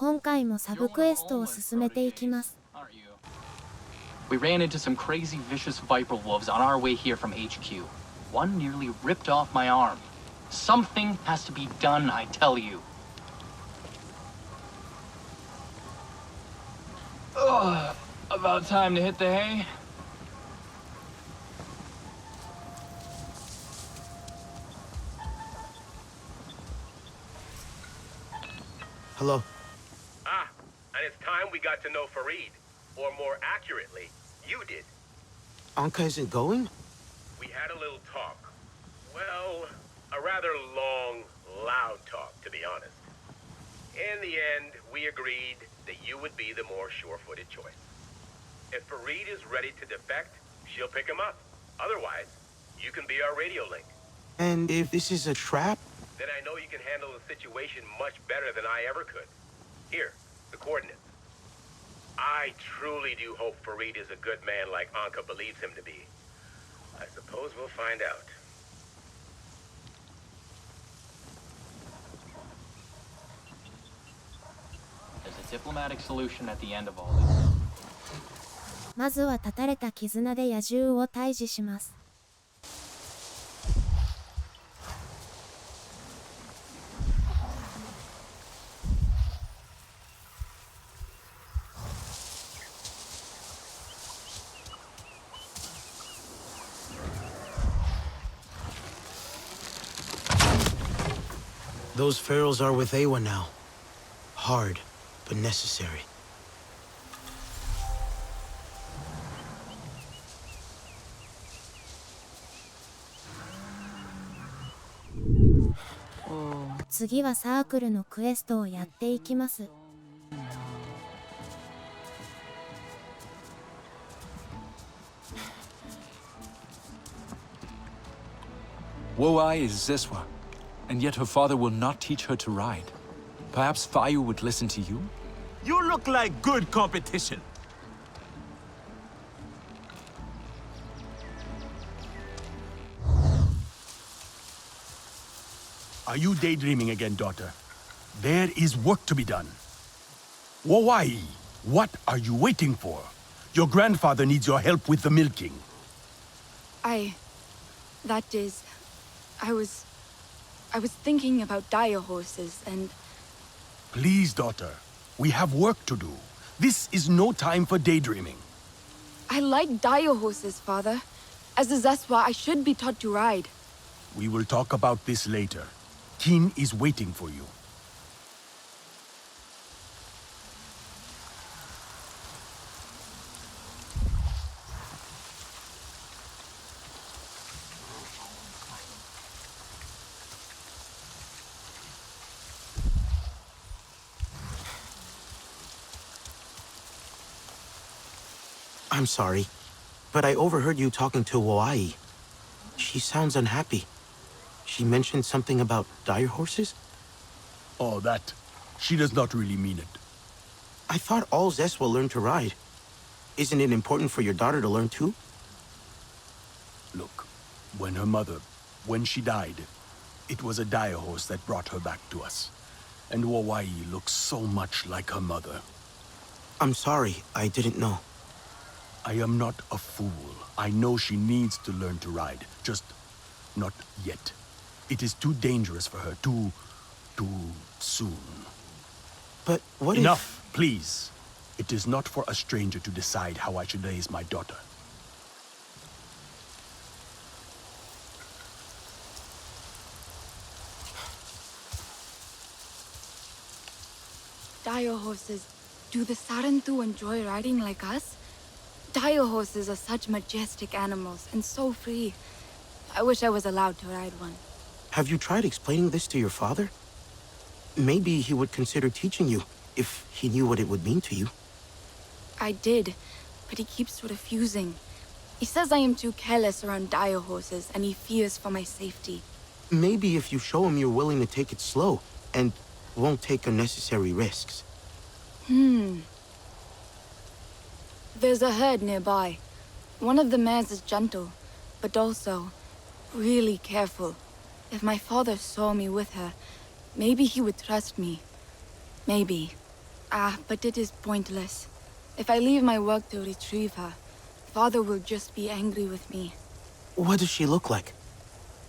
今回もサブクエストを進めていきます。We ran into some crazy vicious viper wolves on our way here from HQ. One nearly ripped off my arm. Something has to be done, I tell you. Ugh, about time to hit the hay. Hello. And it's time we got to know Farid. Or more accurately, you did. Anka isn't going? We had a little talk. Well, a rather long, loud talk, to be honest. In the end, we agreed that you would be the more sure-footed choice. If Farid is ready to defect, she'll pick him up. Otherwise, you can be our radio link. And if this is a trap? Then I know you can handle the situation much better than I ever could. Here, the coordinates. I truly do hope Farid is a good man like Anka believes him to be. I suppose we'll find out. There's a diplomatic solution at the end of all this. まずは断たれた絆で野獣を退治します。Those pharaohs are with Awa now. Hard, but necessary. Oh. 次はサークルのクエストをやっていきます。Woai is Zeswa. And yet her father will not teach her to ride. Perhaps Fayu would listen to you? You look like good competition. Are you daydreaming again, daughter? There is work to be done. Wawai, what are you waiting for? Your grandfather needs your help with the milking. I was thinking about dire horses and... Please, daughter. We have work to do. This is no time for daydreaming. I like dire horses, father. As a Zeswa, I should be taught to ride. We will talk about this later. Kin is waiting for you. I'm sorry, but I overheard you talking to Woai. She sounds unhappy. She mentioned something about dire horses? Oh, that. She does not really mean it. I thought all Zeswa learn to ride. Isn't it important for your daughter to learn too? Look, when she died, it was a dire horse that brought her back to us. And Woai looks so much like her mother. I'm sorry, I didn't know. I am not a fool. I know she needs to learn to ride. Just not yet. It is too dangerous for her, too soon. But what Enough, please. It is not for a stranger to decide how I should raise my daughter. Dire horses, do the Sarantu enjoy riding like us? Dire horses are such majestic animals and so free. I wish I was allowed to ride one. Have you tried explaining this to your father? Maybe he would consider teaching you, if he knew what it would mean to you. I did, but he keeps refusing. He says I am too careless around dire horses, and he fears for my safety. Maybe if you show him you're willing to take it slow, and won't take unnecessary risks. There's a herd nearby. One of the mares is gentle, but also really careful. If my father saw me with her, maybe he would trust me. Maybe. But it is pointless. If I leave my work to retrieve her, Father will just be angry with me. What does she look like?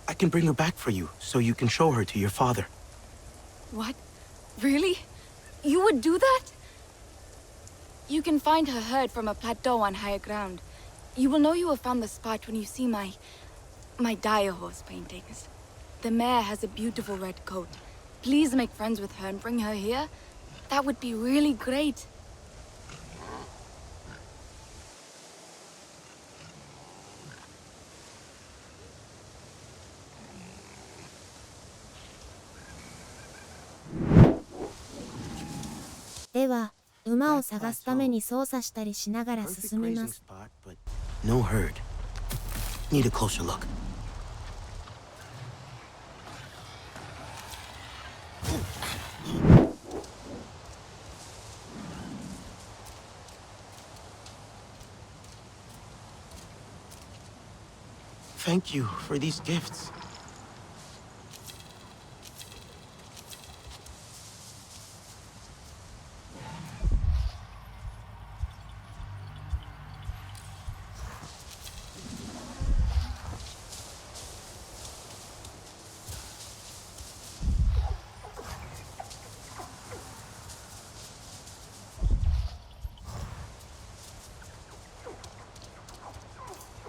I can bring her back for you, so you can show her to your father. What? Really? You would do that? You can find her herd from a plateau on higher ground. You will know you have found the spot when you see my dire horse paintings. The mare has a beautiful red coat. Please make friends with her and bring her here. That would be really great. Dewa, 馬を探すために操作したりしながら Perfect 進み grazing ます。 spot, but no herd. Need a closer look. Thank you for these gifts.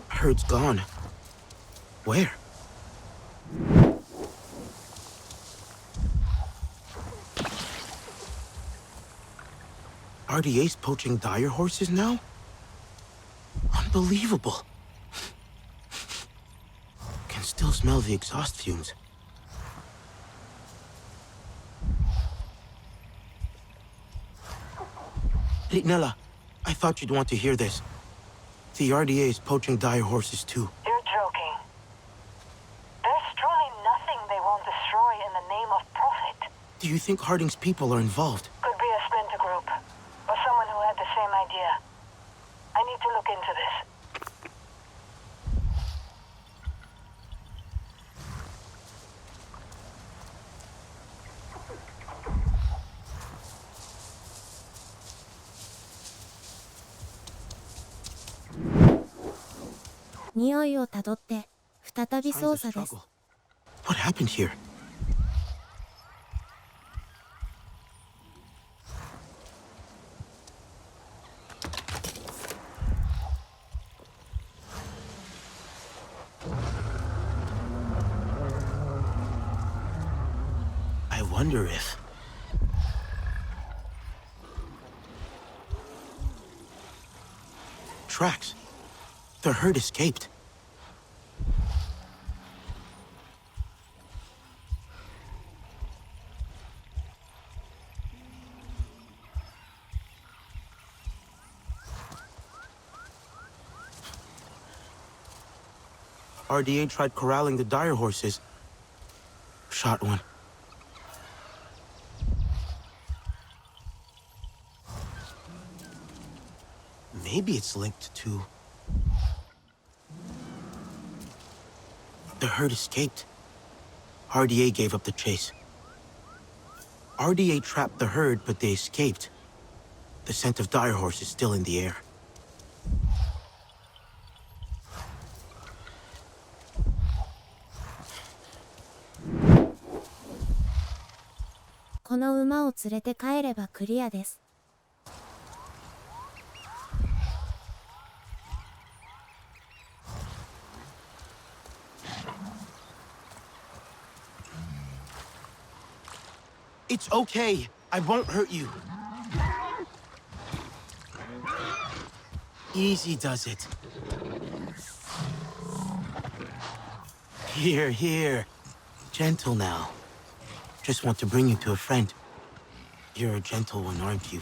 Herd's gone. Where? RDA's poaching dire horses now? Unbelievable. Can still smell the exhaust fumes. Hey, Nella, I thought you'd want to hear this. The RDA is poaching dire horses too. You're joking. There's truly nothing they won't destroy in the name of profit. Do you think Harding's people are involved? Could be a splinter group, or someone who had the same idea. I need to look into this. "匂いをたどって再び Signs 操 of 作です。 struggle. What happened here? I wonder if... Tracks. The herd escaped. RDA tried corralling the dire horses. Shot one. Maybe it's linked to... The herd escaped. RDA gave up the chase. RDA trapped the herd, but they escaped. The scent of dire horse is still in the air. "この馬を連れて帰ればクリアです。It's okay. I won't hurt you. Easy does it. Here, here. Gentle now. Just want to bring you to a friend. You're a gentle one, aren't you?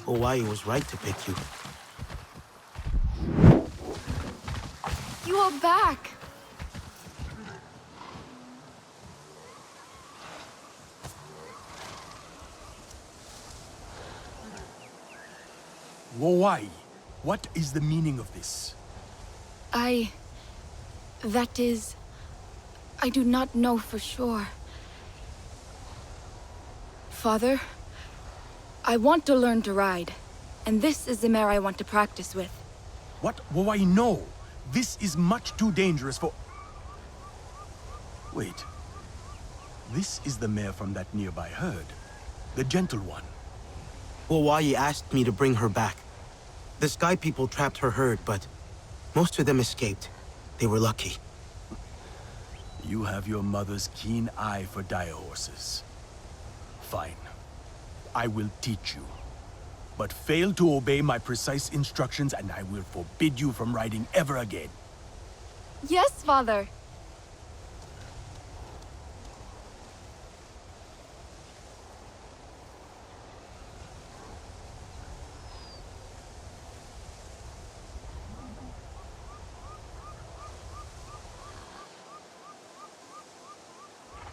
Hawaii was right to pick you. You are back! Why? What is the meaning of this? That is... I do not know for sure. Father, I want to learn to ride. And this is the mare I want to practice with. What? Why, no. This is much too dangerous for... Wait. This is the mare from that nearby herd. The gentle one. Hawaii asked me to bring her back. The Sky People trapped her herd, but most of them escaped. They were lucky. You have your mother's keen eye for dire horses. Fine. I will teach you. But fail to obey my precise instructions and I will forbid you from riding ever again. Yes, father.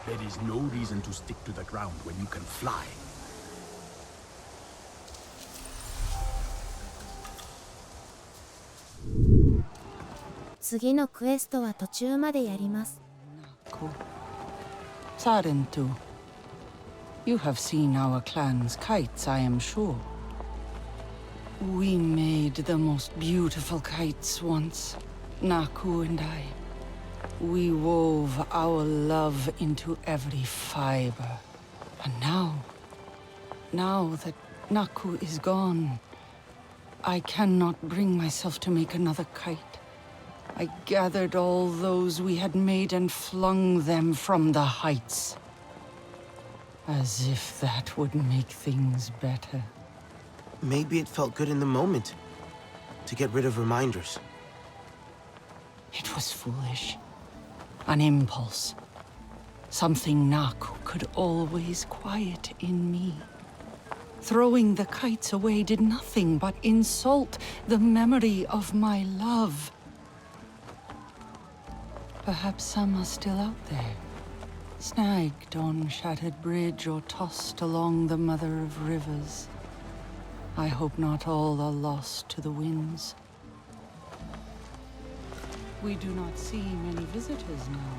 There is no reason to stick to the ground when you can fly. 次のクエストは途中までやります。Sarentu, you have seen our clan's kites, I am sure. We made the most beautiful kites once, Naku and I. We wove our love into every fiber. And now that Naku is gone, I cannot bring myself to make another kite. I gathered all those we had made and flung them from the heights. As if that would make things better. Maybe it felt good in the moment to get rid of reminders. It was foolish. An impulse. Something Naku could always quiet in me. Throwing the kites away did nothing but insult the memory of my love. Perhaps some are still out there, snagged on shattered bridge or tossed along the mother of rivers. I hope not all are lost to the winds. We do not see many visitors now.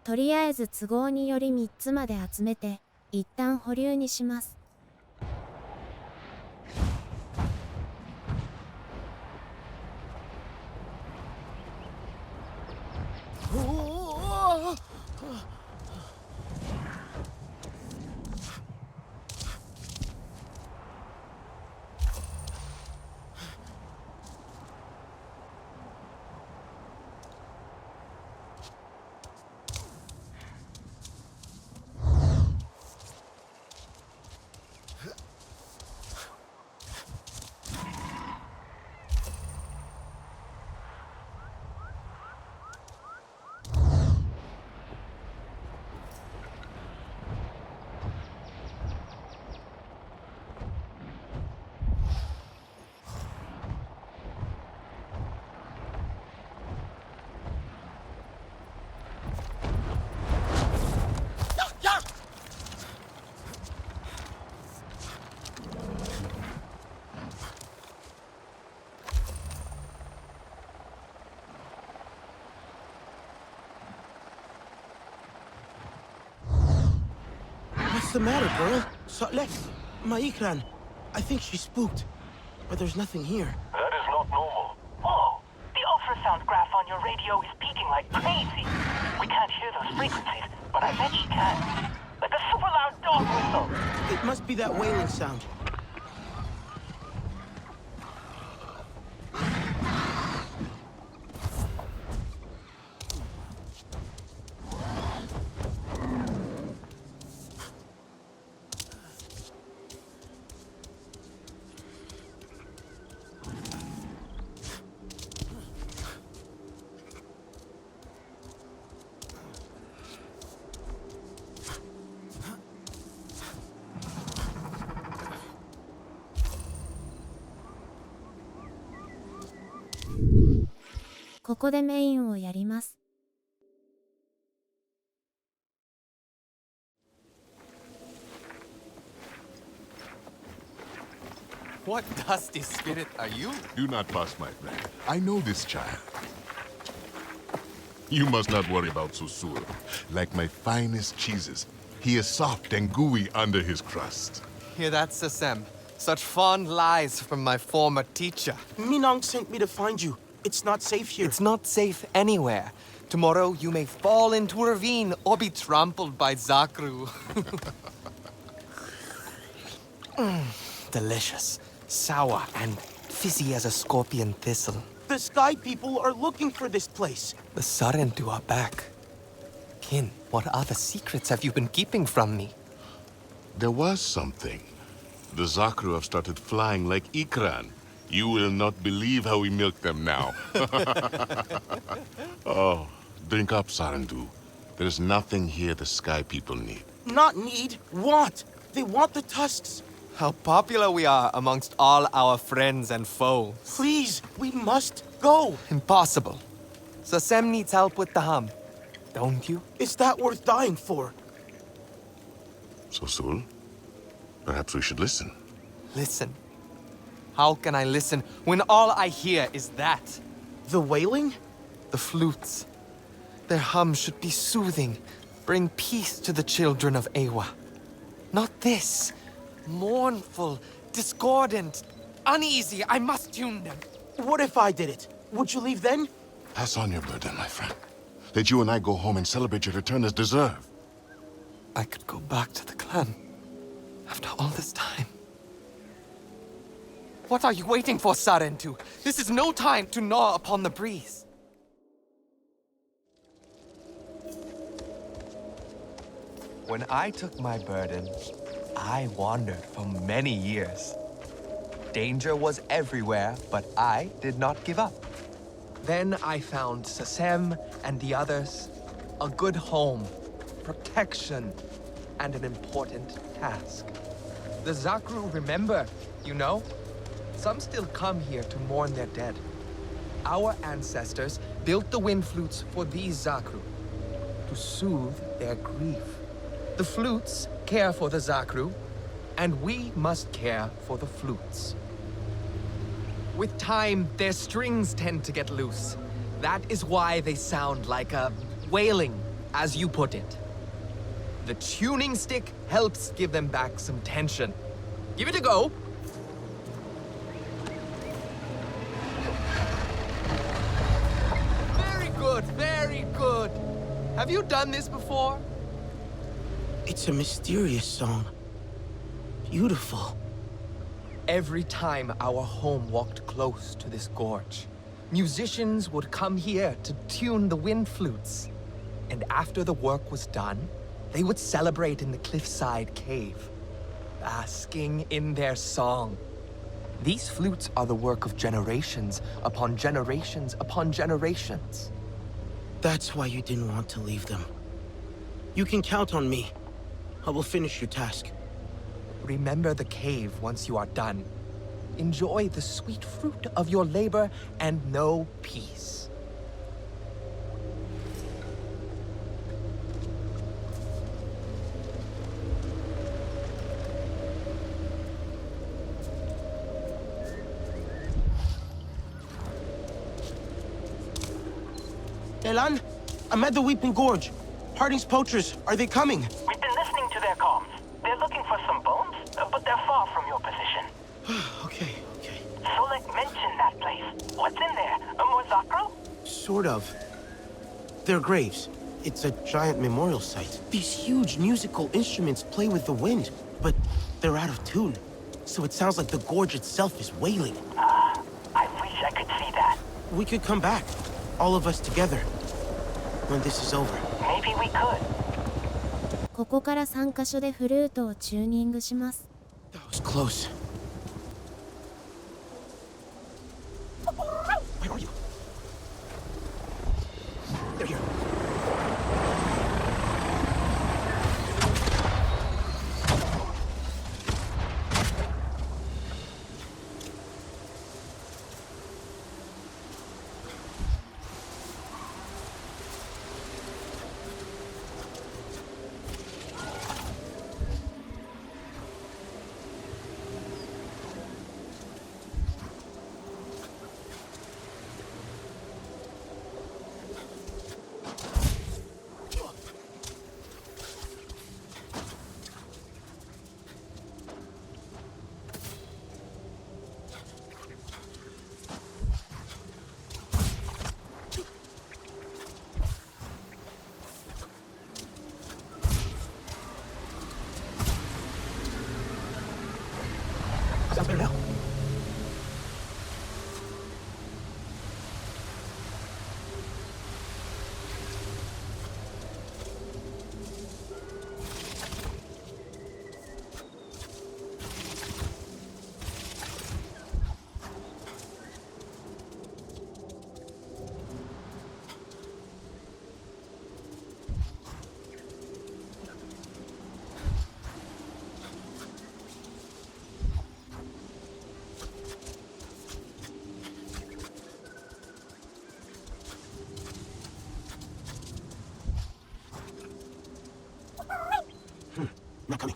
とりあえず都合により3つまで集めて、一旦保留にします。What's the matter, girl? Maikran. I think she's spooked. But there's nothing here. That is not normal. Oh, the ultrasound graph on your radio is peaking like crazy. We can't hear those frequencies, but I bet she can. Like a super loud dog whistle. It must be that wailing sound.ここでメインをやります。What dusty spirit are you? Do not fuss, my friend. I know this child. You must not worry about Susur. Like my finest cheeses, he is soft and gooey under his crust. Hear that, Sasem? Such fond lies from my former teacher. Minong sent me to find you. It's not safe here. It's not safe anywhere. Tomorrow you may fall into a ravine or be trampled by Zakru. Delicious, sour, and fizzy as a scorpion thistle. The Sky People are looking for this place. The Sarentu are back. Kin, what other secrets have you been keeping from me? There was something. The Zakru have started flying like Ikran. You will not believe how we milk them now. Oh, drink up, Sarandu. There's nothing here the Sky People need. Not need, want. They want the tusks. How popular we are amongst all our friends and foes. Please, we must go. Impossible. Sasem needs help with the hum. Don't you? Is that worth dying for? Sosul, perhaps we should listen. Listen? How can I listen when all I hear is that? The wailing? The flutes. Their hum should be soothing, bring peace to the children of Ewa. Not this. Mournful, discordant, uneasy. I must tune them. What if I did it? Would you leave then? Pass on your burden, my friend. Let you and I go home and celebrate your return as deserved. I could go back to the clan after all this time. What are you waiting for, Sarentu? This is no time to gnaw upon the breeze. When I took my burden, I wandered for many years. Danger was everywhere, but I did not give up. Then I found Sasem and the others a good home, protection, and an important task. The Zakru remember, you know? Some still come here to mourn their dead. Our ancestors built the wind flutes for these Zakru, to soothe their grief. The flutes care for the Zakru, and we must care for the flutes. With time, their strings tend to get loose. That is why they sound like a wailing, as you put it. The tuning stick helps give them back some tension. Give it a go. Very good, very good. Have you done this before? It's a mysterious song. Beautiful. Every time our home walked close to this gorge, musicians would come here to tune the wind flutes. And after the work was done, they would celebrate in the cliffside cave, basking in their song. These flutes are the work of generations upon generations upon generations. That's why you didn't want to leave them. You can count on me. I will finish your task. Remember the cave once you are done. Enjoy the sweet fruit of your labor and know peace. Elan, I'm at the Weeping Gorge. Harding's poachers, are they coming? We've been listening to their comms. They're looking for some bones, but they're far from your position. Okay. Solek mentioned that place. What's in there? A more Zakru? Sort of. They're graves. It's a giant memorial site. These huge musical instruments play with the wind, but they're out of tune. So it sounds like the gorge itself is wailing. I wish I could see that. We could come back, all of us together, when this is over. Maybe we could. ここから3カ所でフルートをチューニングします。That was close. Where are you? They're here. Not coming.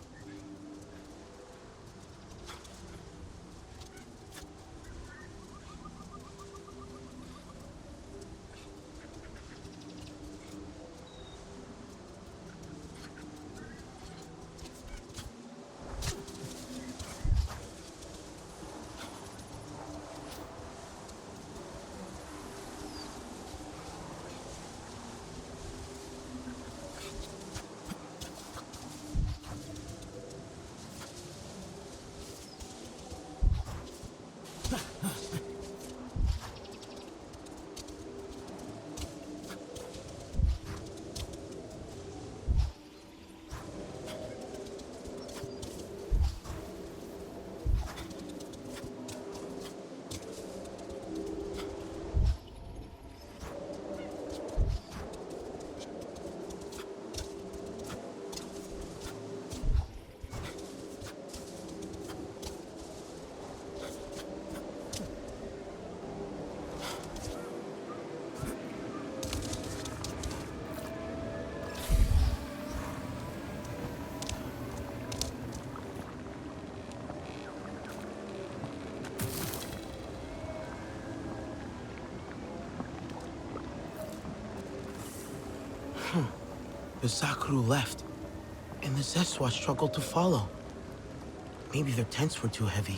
The Zakaru left, and the Zeswa struggled to follow. Maybe their tents were too heavy.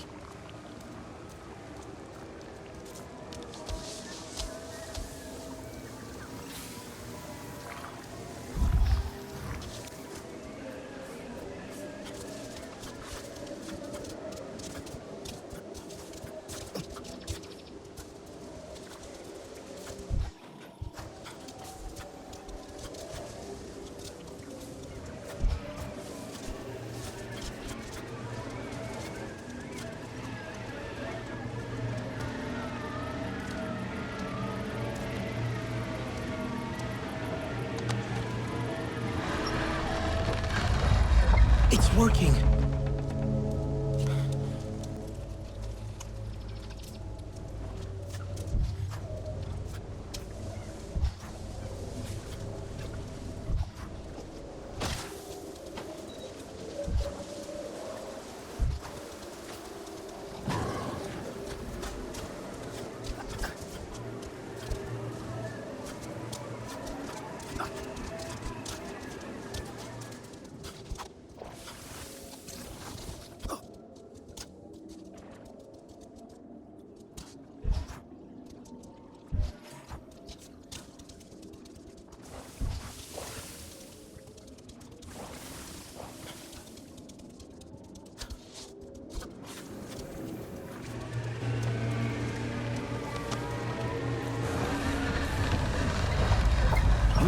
It's working.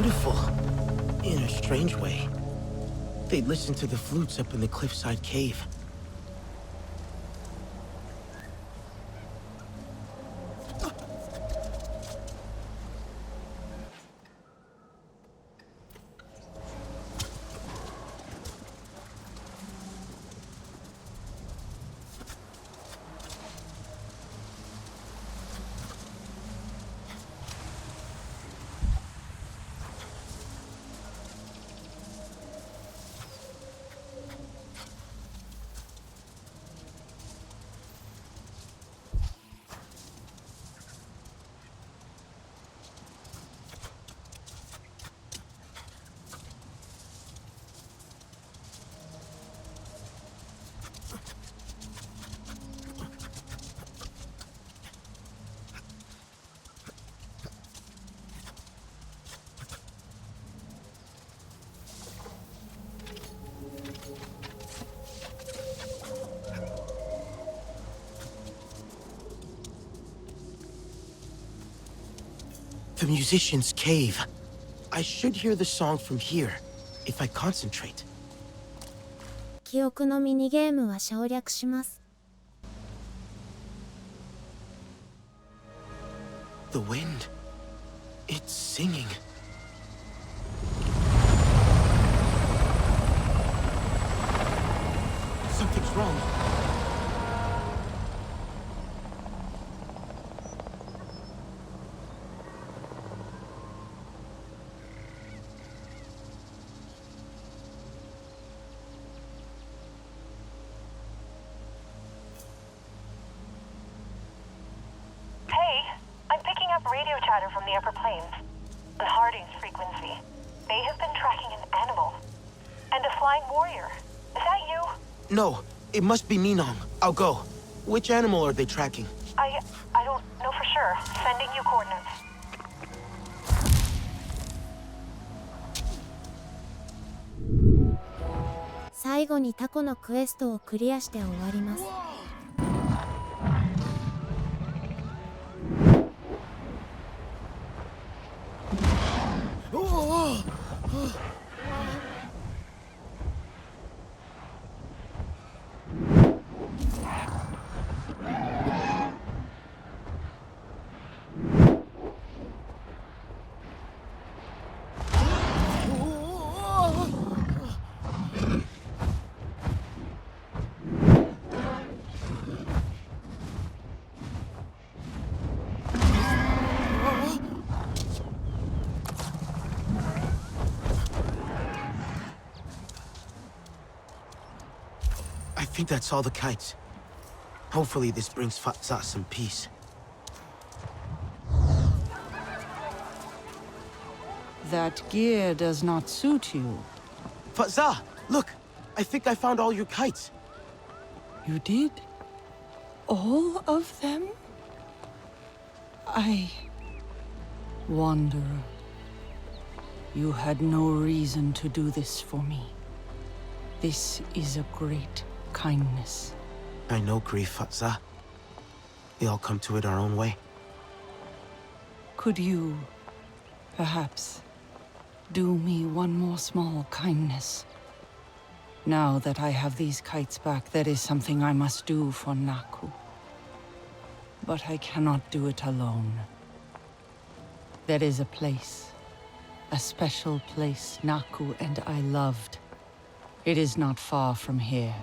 Beautiful, in a strange way. They'd listen to the flutes up in the cliffside cave. The musician's cave. I should hear the song from here, if I concentrate. 記憶のミニゲームは省略します。The wind. It's singing. Something's wrong. radio chatter from the upper plains. On Harding's frequency. They have been tracking an animal. And a flying warrior. Is that you? No, it must be Minong. I'll go. Which animal are they tracking? I don't know for sure. Sending you coordinates. 最後にタコのクエストをクリアして終わります。I think that's all the kites. Hopefully this brings Fatsa some peace. That gear does not suit you. Fatsa, look! I think I found all your kites. You did? All of them? Wanderer. You had no reason to do this for me. This is a great kindness. I know grief, Fatsa. We all come to it our own way. Could you, perhaps, do me one more small kindness? Now that I have these kites back, there is something I must do for Naku. But I cannot do it alone. There is a place, a special place Naku and I loved. It is not far from here.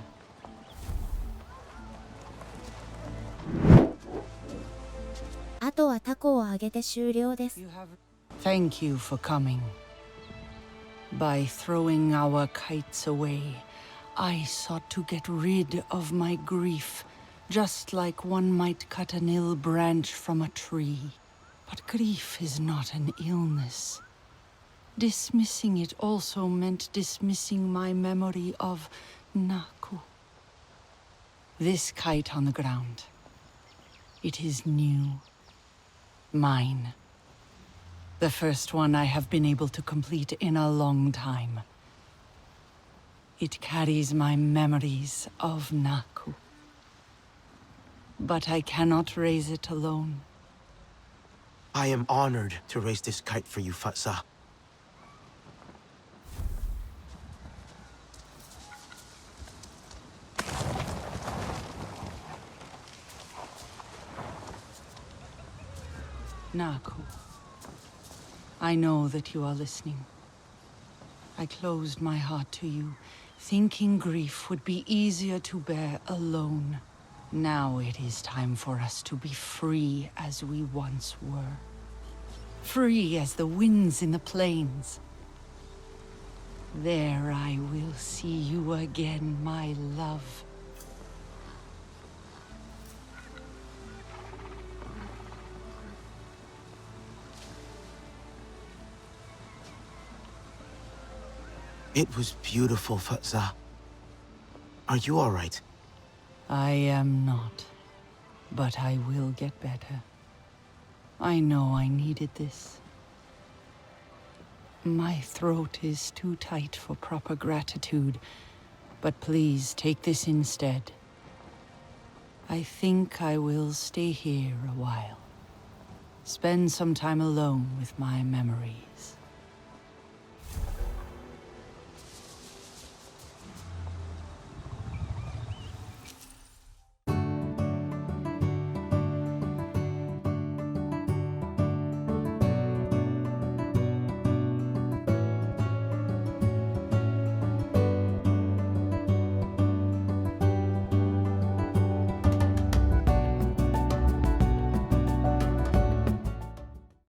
あとはタコをあげて終了です。Thank you for coming. By throwing our kites away, I sought to get rid of my grief, just like one might cut an ill branch from a tree. But grief is not an illness. Dismissing it also meant dismissing my memory of Naku. This kite on the ground. It is new. Mine. The first one I have been able to complete in a long time. It carries my memories of Naku. But I cannot raise it alone. I am honored to raise this kite for you, Fatsa. Naku, I know that you are listening. I closed my heart to you, thinking grief would be easier to bear alone. Now it is time for us to be free as we once were. Free as the winds in the plains. There I will see you again, my love. It was beautiful, Fatsa. Are you all right? I am not, but I will get better. I know I needed this. My throat is too tight for proper gratitude, but please take this instead. I think I will stay here a while. Spend some time alone with my memories.